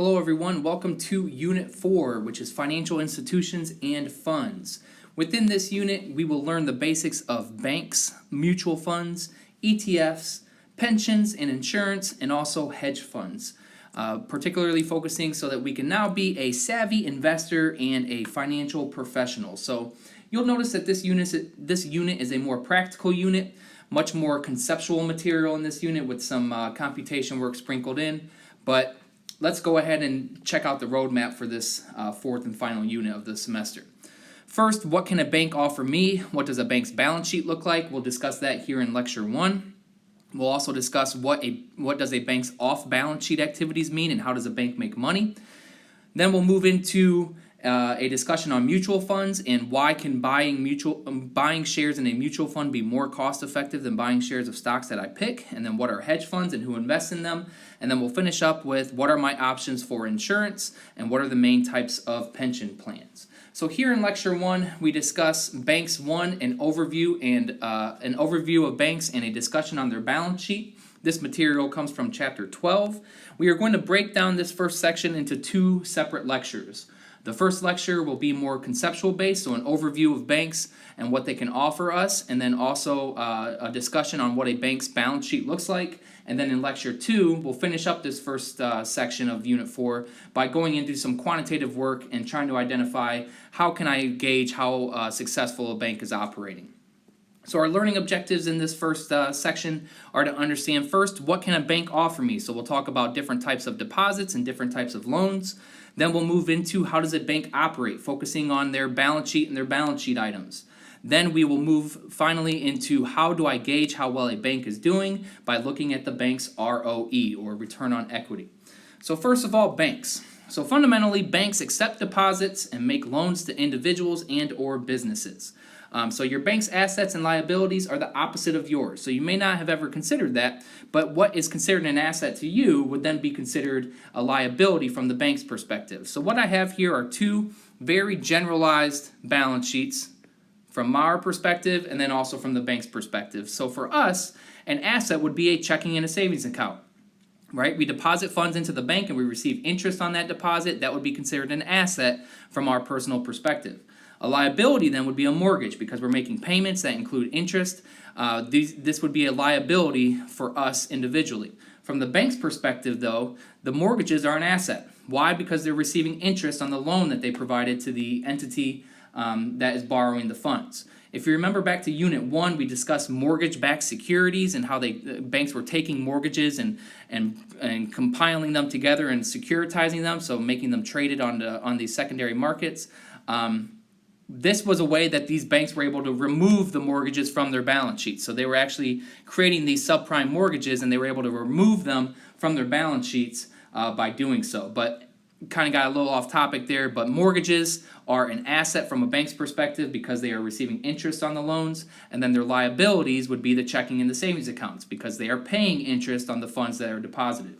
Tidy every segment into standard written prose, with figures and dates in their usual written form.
Hello everyone, welcome to Unit 4, which is Financial Institutions and Funds. Within this unit, we will learn the basics of banks, mutual funds, ETFs, pensions and insurance, and also hedge funds. Particularly focusing so that we can now be a savvy investor and a financial professional. So you'll notice that this unit is a more practical unit, much more conceptual material in this unit with some computation work sprinkled in. But let's go ahead and check out the roadmap for this fourth and final unit of the semester. First, what can a bank offer me? What does a bank's balance sheet look like? We'll discuss that here in Lecture 1. We'll also discuss what does a bank's off-balance sheet activities mean and how does a bank make money. Then we'll move into a discussion on mutual funds and why can buying shares in a mutual fund be more cost effective than buying shares of stocks that I pick, and then what are hedge funds and who invests in them, and then we'll finish up with what are my options for insurance and what are the main types of pension plans. So here in Lecture 1, we discuss Banks 1, an overview of banks and a discussion on their balance sheet. This material comes from Chapter 12. We are going to break down this first section into two separate lectures. The first lecture will be more conceptual based, so an overview of banks and what they can offer us, and then also a discussion on what a bank's balance sheet looks like. And then in Lecture 2, we'll finish up this first section of Unit 4 by going into some quantitative work and trying to identify how can I gauge how successful a bank is operating. So our learning objectives in this first section are to understand first, what can a bank offer me? So we'll talk about different types of deposits and different types of loans. Then we'll move into how does a bank operate, focusing on their balance sheet and their balance sheet items. Then we will move finally into how do I gauge how well a bank is doing by looking at the bank's ROE, or return on equity. So first of all, banks. So fundamentally, banks accept deposits and make loans to individuals and or businesses. So your bank's assets and liabilities are the opposite of yours. So you may not have ever considered that, but what is considered an asset to you would then be considered a liability from the bank's perspective. So what I have here are two very generalized balance sheets from our perspective and then also from the bank's perspective. So for us, an asset would be a checking and a savings account. Right? We deposit funds into the bank and we receive interest on that deposit. That would be considered an asset from our personal perspective. A liability then would be a mortgage because we're making payments that include interest. This would be a liability for us individually. From the bank's perspective, though, the mortgages are an asset. Why? Because they're receiving interest on the loan that they provided to the entity that is borrowing the funds. If you remember back to Unit 1, we discussed mortgage-backed securities and how banks were taking mortgages and compiling them together and securitizing them, so making them traded on these secondary markets. This was a way that these banks were able to remove the mortgages from their balance sheets. So they were actually creating these subprime mortgages and they were able to remove them from their balance sheets by doing so. But kind of got a little off topic there, but mortgages are an asset from a bank's perspective because they are receiving interest on the loans, and then their liabilities would be the checking and the savings accounts because they are paying interest on the funds that are deposited.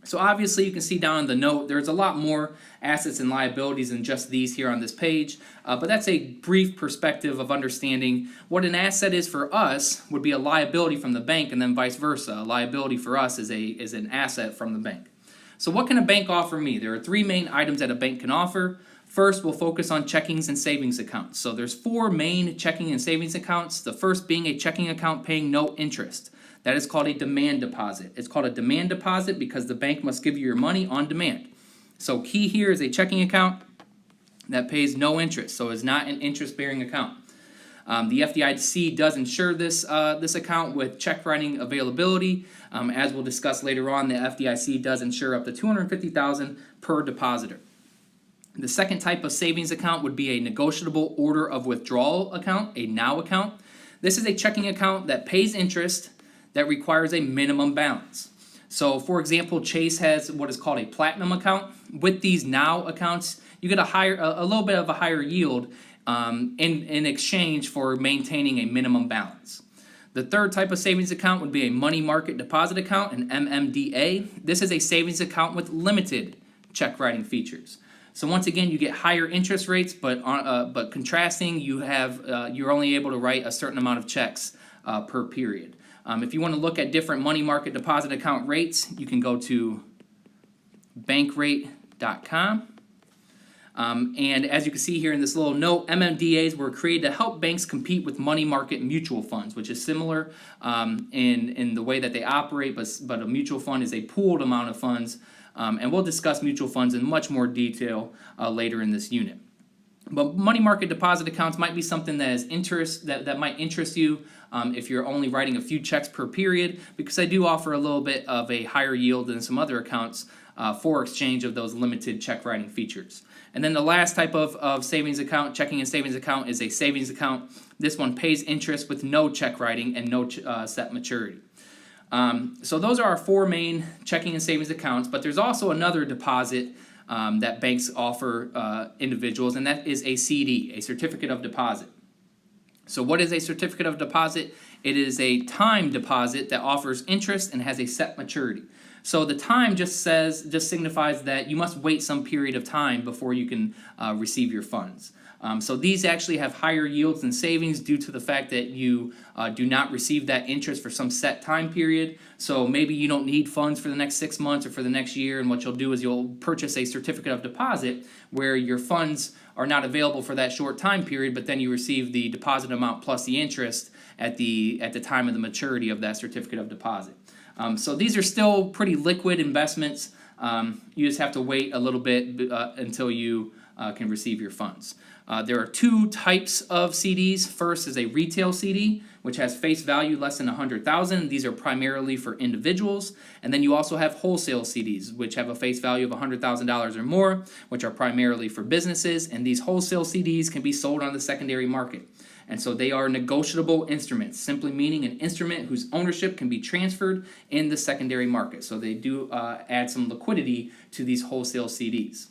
So obviously you can see down in the note there's a lot more assets and liabilities than just these here on this page, but that's a brief perspective of understanding what an asset is for us would be a liability from the bank, and then vice versa. A liability for us is an asset from the bank. So what can a bank offer me? There are three main items that a bank can offer. First, we'll focus on checkings and savings accounts. So there's four main checking and savings accounts, the first being a checking account paying no interest. That is called a demand deposit. It's called a demand deposit because the bank must give you your money on demand. So key here is a checking account that pays no interest, so it's not an interest-bearing account. The FDIC does insure this account with check writing availability. As we'll discuss later on, the FDIC does insure up to $250,000 per depositor. The second type of savings account would be a negotiable order of withdrawal account, a NOW account. This is a checking account that pays interest that requires a minimum balance. So, for example, Chase has what is called a platinum account. With these NOW accounts, you get a little bit of a higher yield in exchange for maintaining a minimum balance. The third type of savings account would be a money market deposit account, an MMDA. This is a savings account with limited check writing features. So once again, you get higher interest rates, but contrasting, you're only able to write a certain amount of checks per period. If you want to look at different money market deposit account rates, you can go to bankrate.com. And as you can see here in this little note, MMDAs were created to help banks compete with money market mutual funds, which is similar in the way that they operate, but a mutual fund is a pooled amount of funds. And we'll discuss mutual funds in much more detail later in this unit. But money market deposit accounts might be something that might interest you if you're only writing a few checks per period, because I do offer a little bit of a higher yield than some other accounts for exchange of those limited check writing features. And then the last type of savings account, checking and savings account, is a savings account. This one pays interest with no check writing and no set maturity. So those are our four main checking and savings accounts, but there's also another deposit that banks offer individuals, and that is a CD, a certificate of deposit. So what is a certificate of deposit? It is a time deposit that offers interest and has a set maturity. So the time just signifies that you must wait some period of time before you can receive your funds. So these actually have higher yields than savings due to the fact that you do not receive that interest for some set time period. So maybe you don't need funds for the next 6 months or for the next year, and what you'll do is you'll purchase a certificate of deposit where your funds are not available for that short time period, but then you receive the deposit amount plus the interest at the time of the maturity of that certificate of deposit. So these are still pretty liquid investments. You just have to wait a little bit until you can receive your funds. There are two types of CDs. First is a retail CD, which has face value less than $100,000. These are primarily for individuals. And then you also have wholesale CDs, which have a face value of $100,000 or more, which are primarily for businesses. And these wholesale CDs can be sold on the secondary market. And so they are negotiable instruments, simply meaning an instrument whose ownership can be transferred in the secondary market. So they do add some liquidity to these wholesale CDs.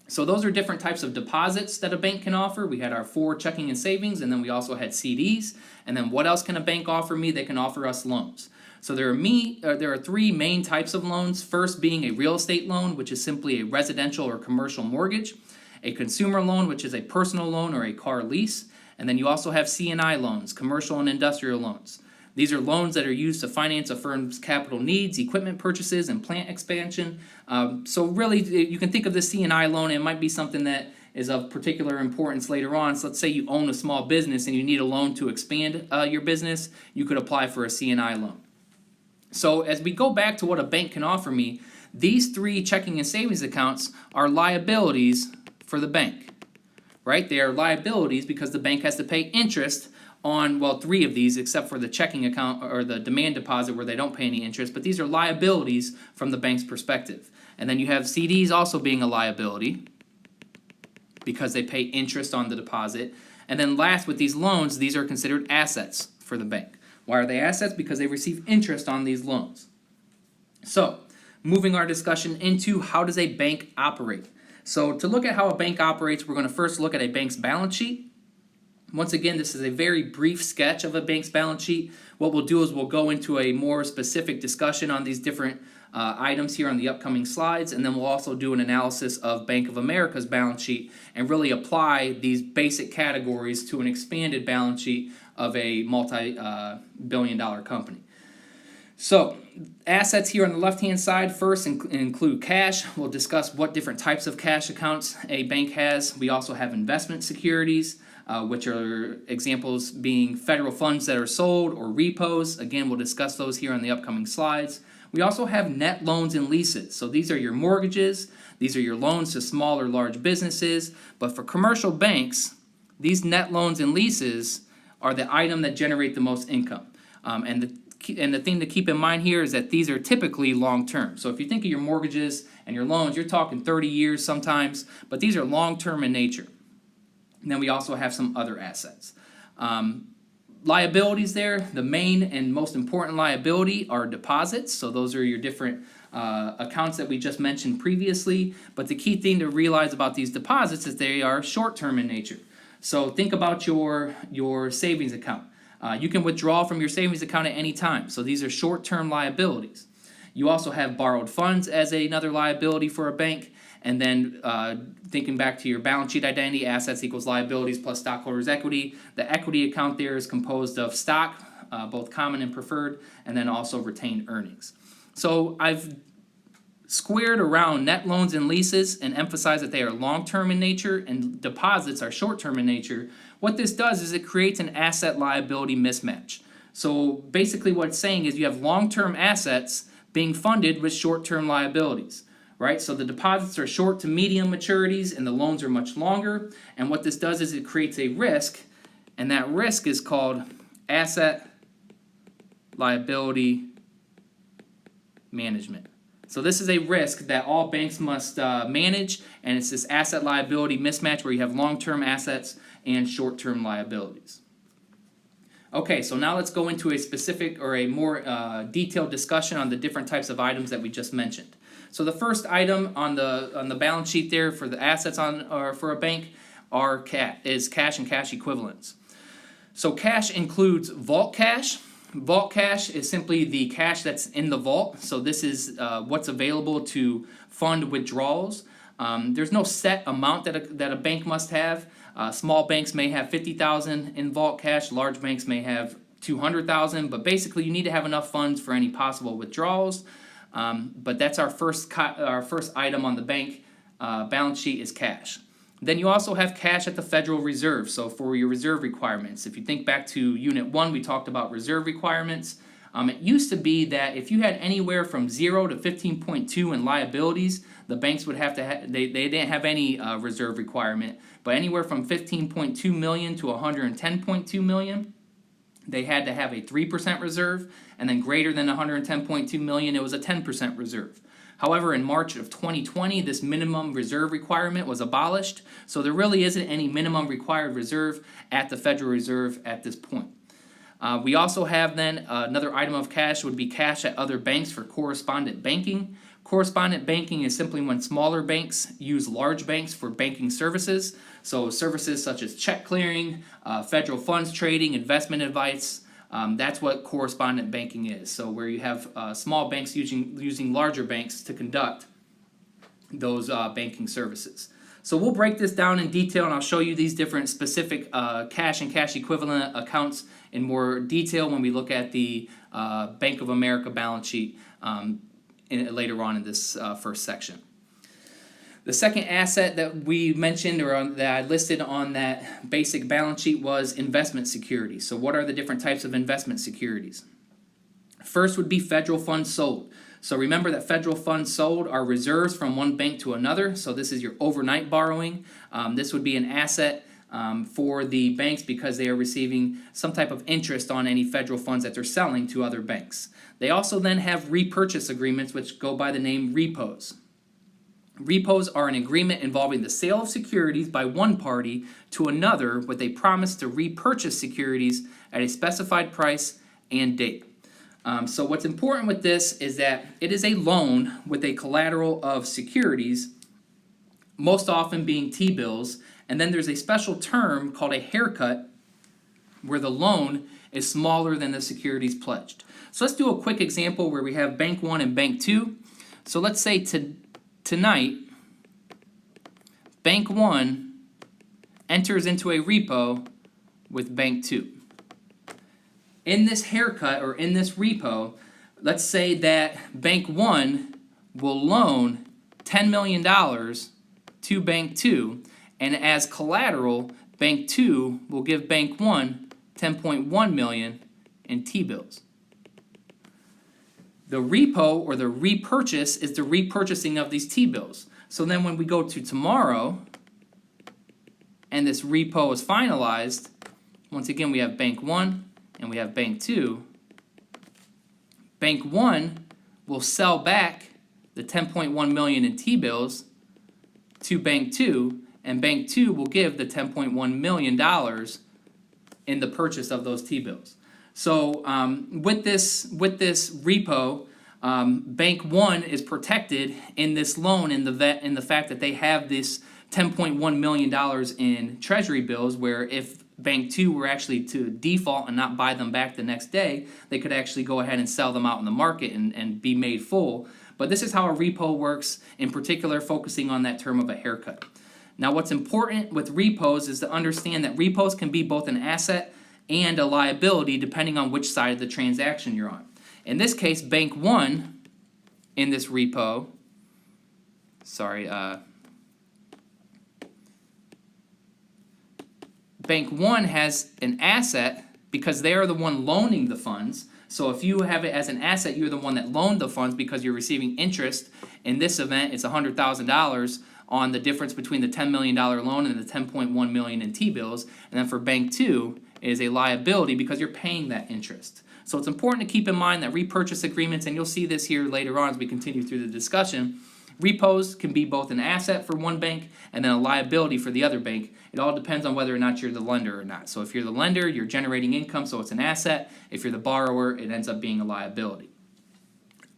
So those are different types of deposits that a bank can offer. We had our 4 checking and savings, and then we also had CDs. And then what else can a bank offer me? They can offer us loans. So there are 3 main types of loans. First being a real estate loan, which is simply a residential or commercial mortgage. A consumer loan, which is a personal loan or a car lease. And then you also have C&I loans, commercial and industrial loans. These are loans that are used to finance a firm's capital needs, equipment purchases, and plant expansion. So really, you can think of the C&I loan. It might be something that is of particular importance later on. So let's say you own a small business and you need a loan to expand your business. You could apply for a C&I loan. So as we go back to what a bank can offer me, these 3 checking and savings accounts are liabilities for the bank. Right? They are liabilities because the bank has to pay interest on, 3 of these, except for the checking account or the demand deposit where they don't pay any interest, but these are liabilities from the bank's perspective. And then you have CDs also being a liability because they pay interest on the deposit. And then last, with these loans, these are considered assets for the bank. Why are they assets? Because they receive interest on these loans. So, moving our discussion into how does a bank operate? So to look at how a bank operates, we're going to first look at a bank's balance sheet. Once again, this is a very brief sketch of a bank's balance sheet. What we'll do is we'll go into a more specific discussion on these different items here on the upcoming slides, and then we'll also do an analysis of Bank of America's balance sheet and really apply these basic categories to an expanded balance sheet of a multi-billion-dollar company. So, assets here on the left-hand side first include cash. We'll discuss what different types of cash accounts a bank has. We also have investment securities, which are examples being federal funds that are sold or repos. Again, we'll discuss those here on the upcoming slides. We also have net loans and leases. So these are your mortgages. These are your loans to small or large businesses. But for commercial banks, these net loans and leases are the item that generate the most income. And the thing to keep in mind here is that these are typically long-term. So if you think of your mortgages and your loans, you're talking 30 years sometimes, but these are long-term in nature. And then we also have some other assets. Liabilities there, the main and most important liability are deposits. So those are your different accounts that we just mentioned previously. But the key thing to realize about these deposits is they are short-term in nature. So think about your savings account. You can withdraw from your savings account at any time. So these are short-term liabilities. You also have borrowed funds as another liability for a bank. And then thinking back to your balance sheet identity, assets equals liabilities plus stockholders' equity. The equity account there is composed of stock, both common and preferred, and then also retained earnings. So I've squared around net loans and leases and emphasize that they are long-term in nature and deposits are short-term in nature, what this does is it creates an asset-liability mismatch. So basically what it's saying is you have long-term assets being funded with short-term liabilities, right? So the deposits are short to medium maturities and the loans are much longer. And what this does is it creates a risk, and that risk is called asset liability management. So this is a risk that all banks must manage, and it's this asset liability mismatch where you have long-term assets and short-term liabilities. Okay, so now let's go into a specific or a more detailed discussion on the different types of items that we just mentioned. So the first item on the balance sheet there for the assets or for a bank is cash and cash equivalents. So cash includes vault cash. Vault cash is simply the cash that's in the vault. So this is what's available to fund withdrawals. There's no set amount that a bank must have. Small banks may have $50,000 in vault cash. Large banks may have $200,000. But basically, you need to have enough funds for any possible withdrawals. But that's our first item on the bank balance sheet is cash. Then you also have cash at the Federal Reserve, so for your reserve requirements. If you think back to Unit 1, we talked about reserve requirements. It used to be that if you had anywhere from 0 to 15.2 in liabilities, the banks would have to they didn't have any reserve requirement, but anywhere from 15.2 million to 110.2 million, they had to have a 3% reserve, and then greater than 110.2 million, it was a 10% reserve. However, in March of 2020, this minimum reserve requirement was abolished, so there really isn't any minimum required reserve at the Federal Reserve at this point. We also have then another item of cash would be cash at other banks for correspondent banking. Correspondent banking is simply when smaller banks use large banks for banking services, so services such as check clearing, federal funds trading, investment advice. That's what correspondent banking is. So where you have small banks using larger banks to conduct those banking services. So we'll break this down in detail, and I'll show you these different specific cash and cash equivalent accounts in more detail when we look at the Bank of America balance sheet later on in this first section. The second asset that we mentioned or that I listed on that basic balance sheet was investment securities. So what are the different types of investment securities? First would be federal funds sold. So remember that federal funds sold are reserves from one bank to another. So this is your overnight borrowing. This would be an asset for the banks because they are receiving some type of interest on any federal funds that they're selling to other banks. They also then have repurchase agreements, which go by the name repos. Repos are an agreement involving the sale of securities by one party to another with a promise to repurchase securities at a specified price and date. So what's important with this is that it is a loan with a collateral of securities, most often being T-bills, and then there's a special term called a haircut where the loan is smaller than the securities pledged. So let's do a quick example where we have Bank 1 and Bank 2. So let's say tonight, Bank 1 enters into a repo with Bank 2. In this haircut or in this repo, let's say that Bank 1 will loan $10 million to Bank 2, and as collateral, Bank 2 will give Bank 1 $10.1 million in T-bills. The repo or the repurchase is the repurchasing of these T-bills. So then when we go to tomorrow and this repo is finalized, once again we have Bank 1 and we have Bank 2. Bank 1 will sell back the $10.1 million in T-bills to Bank 2, and Bank 2 will give the $10.1 million in the purchase of those T-bills. So with this repo, Bank 1 is protected in this loan in the fact that they have this $10.1 million in treasury bills, where if Bank 2 were actually to default and not buy them back the next day, they could actually go ahead and sell them out in the market and be made full. But this is how a repo works, in particular focusing on that term of a haircut. Now what's important with repos is to understand that repos can be both an asset and a liability depending on which side of the transaction you're on. In this case, Bank 1 in this repo Bank one has an asset because they are the one loaning the funds. So if you have it as an asset, you're the one that loaned the funds because you're receiving interest. In this event, it's $100,000 on the difference between the $10 million loan and the $10.1 million in T-bills. And then for bank two is a liability because you're paying that interest. So it's important to keep in mind that repurchase agreements, and you'll see this here later on as we continue through the discussion, repos can be both an asset for one bank and then a liability for the other bank. It all depends on whether or not you're the lender or not. So if you're the lender, you're generating income, so it's an asset. If you're the borrower, it ends up being a liability.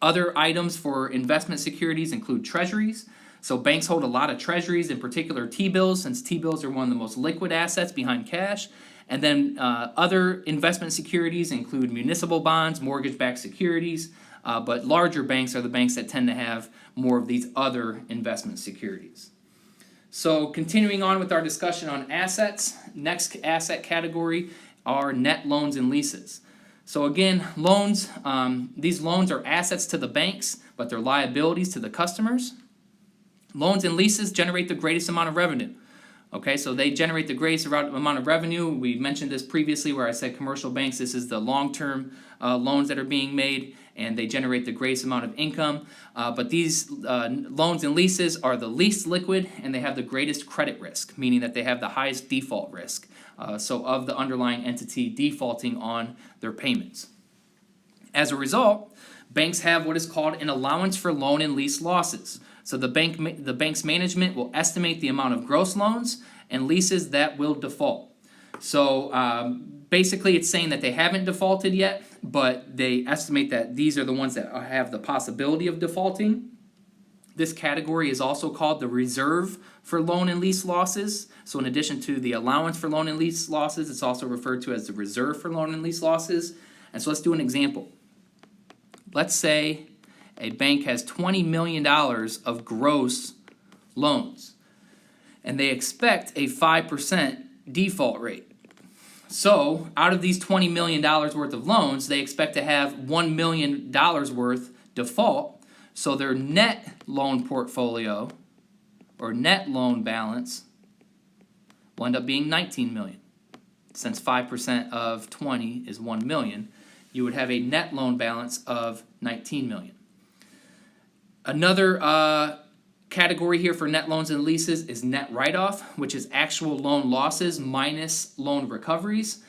Other items for investment securities include treasuries. So banks hold a lot of treasuries, in particular T-bills, since T-bills are one of the most liquid assets behind cash. And then other investment securities include municipal bonds, mortgage-backed securities, but larger banks are the banks that tend to have more of these other investment securities. So continuing on with our discussion on assets, next asset category are net loans and leases. So again, loans, these loans are assets to the banks, but they're liabilities to the customers. Loans and leases generate the greatest amount of revenue. Okay, so they generate the greatest amount of revenue. We mentioned this previously where I said commercial banks, this is the long-term loans that are being made, and they generate the greatest amount of income. But these loans and leases are the least liquid, and they have the greatest credit risk, meaning that they have the highest default risk. So of the underlying entity defaulting on their payments. As a result, banks have what is called an allowance for loan and lease losses. So the bank's management will estimate the amount of gross loans and leases that will default. So basically it's saying that they haven't defaulted yet, but they estimate that these are the ones that have the possibility of defaulting. This category is also called the reserve for loan and lease losses. So in addition to the allowance for loan and lease losses, it's also referred to as the reserve for loan and lease losses. And so let's do an example. Let's say a bank has $20 million of gross loans, and they expect a 5% default rate. So out of these $20 million worth of loans, they expect to have $1 million worth default. So their net loan portfolio or net loan balance will end up being $19 million. Since 5% of 20 is $1 million, you would have a net loan balance of $19 million. Another category here for net loans and leases is net write-off, which is actual loan losses minus loan recoveries.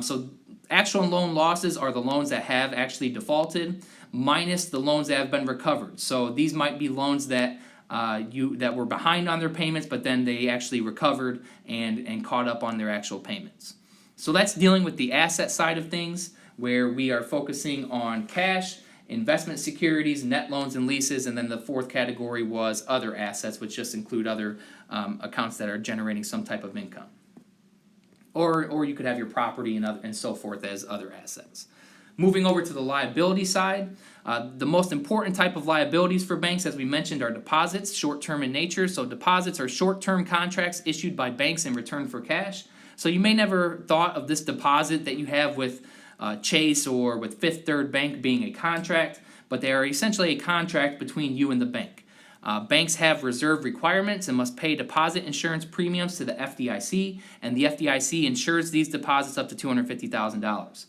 So actual loan losses are the loans that have actually defaulted minus the loans that have been recovered. So these might be loans that that were behind on their payments, but then they actually recovered and caught up on their actual payments. So that's dealing with the asset side of things, where we are focusing on cash, investment securities, net loans and leases, and then the fourth category was other assets, which just include other accounts that are generating some type of income. Or you could have your property and so forth as other assets. Moving over to the liability side, the most important type of liabilities for banks, as we mentioned, are deposits, short-term in nature. So deposits are short-term contracts issued by banks in return for cash. So you may never thought of this deposit that you have with Chase or with Fifth Third Bank being a contract, but they are essentially a contract between you and the bank. Banks have reserve requirements and must pay deposit insurance premiums to the FDIC, and the FDIC insures these deposits up to $250,000.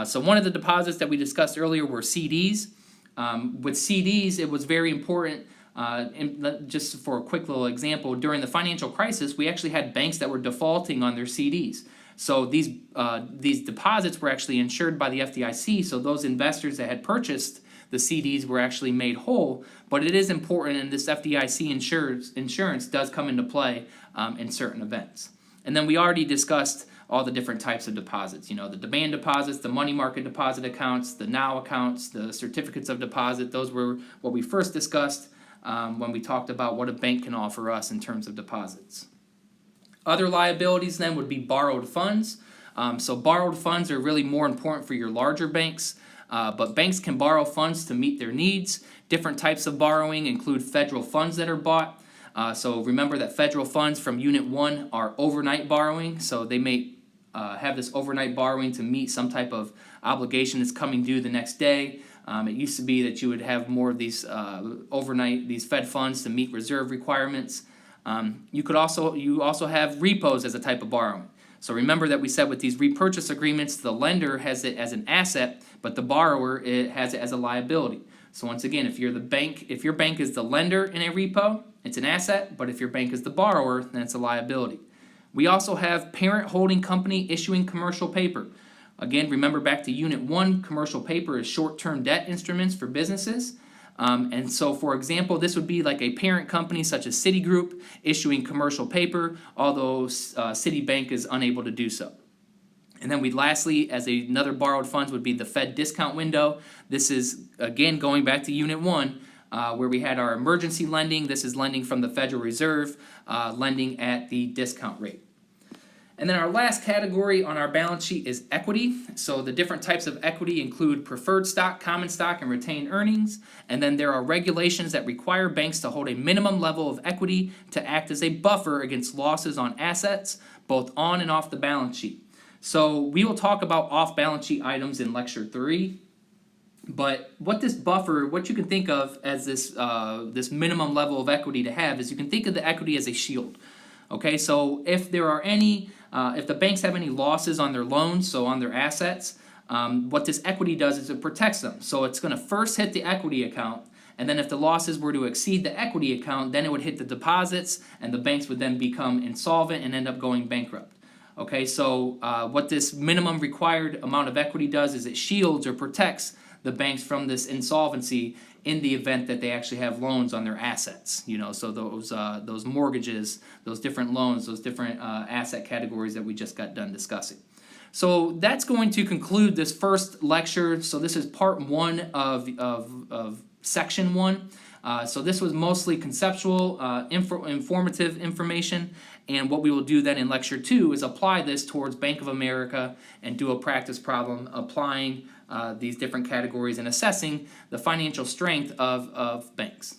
So one of the deposits that we discussed earlier were CDs. With CDs, it was very important, just for a quick little example, during the financial crisis, we actually had banks that were defaulting on their CDs. So these deposits were actually insured by the FDIC, so those investors that had purchased the CDs were actually made whole. But it is important, and this FDIC insurance does come into play in certain events. And then we already discussed all the different types of deposits. You know, the demand deposits, the money market deposit accounts, the now accounts, the certificates of deposit. Those were what we first discussed when we talked about what a bank can offer us in terms of deposits. Other liabilities then would be borrowed funds. So borrowed funds are really more important for your larger banks, but banks can borrow funds to meet their needs. Different types of borrowing include federal funds that are bought. So remember that federal funds from Unit 1 are overnight borrowing, so they may have this overnight borrowing to meet some type of obligation that's coming due the next day. It used to be that you would have more of these overnight, these Fed funds to meet reserve requirements. You also have repos as a type of borrowing. So remember that we said with these repurchase agreements, the lender has it as an asset, but the borrower has it as a liability. So once again, if your bank is the lender in a repo, it's an asset, but if your bank is the borrower, then it's a liability. We also have parent holding company issuing commercial paper. Again, remember back to Unit 1, commercial paper is short-term debt instruments for businesses. And so, for example, this would be like a parent company such as Citigroup issuing commercial paper, although Citibank is unable to do so. And then lastly, as another borrowed funds would be the Fed discount window. This is, again, going back to Unit 1, where we had our emergency lending. This is lending from the Federal Reserve, lending at the discount rate. And then our last category on our balance sheet is equity. So the different types of equity include preferred stock, common stock, and retained earnings. And then there are regulations that require banks to hold a minimum level of equity to act as a buffer against losses on assets, both on and off the balance sheet. So we will talk about off-balance sheet items in Lecture 3. But what you can think of as this minimum level of equity to have is you can think of the equity as a shield. Okay, so if the banks have any losses on their loans, so on their assets, what this equity does is it protects them. So it's going to first hit the equity account, and then if the losses were to exceed the equity account, then it would hit the deposits, and the banks would then become insolvent and end up going bankrupt. Okay, so what this minimum required amount of equity does is it shields or protects the banks from this insolvency in the event that they actually have loans on their assets. So those mortgages, those different loans, those different asset categories that we just got done discussing. So that's going to conclude this first lecture. So this is part 1 of section 1. So this was mostly conceptual, informative information, and what we will do then in lecture 2 is apply this towards Bank of America and do a practice problem applying these different categories and assessing the financial strength of banks.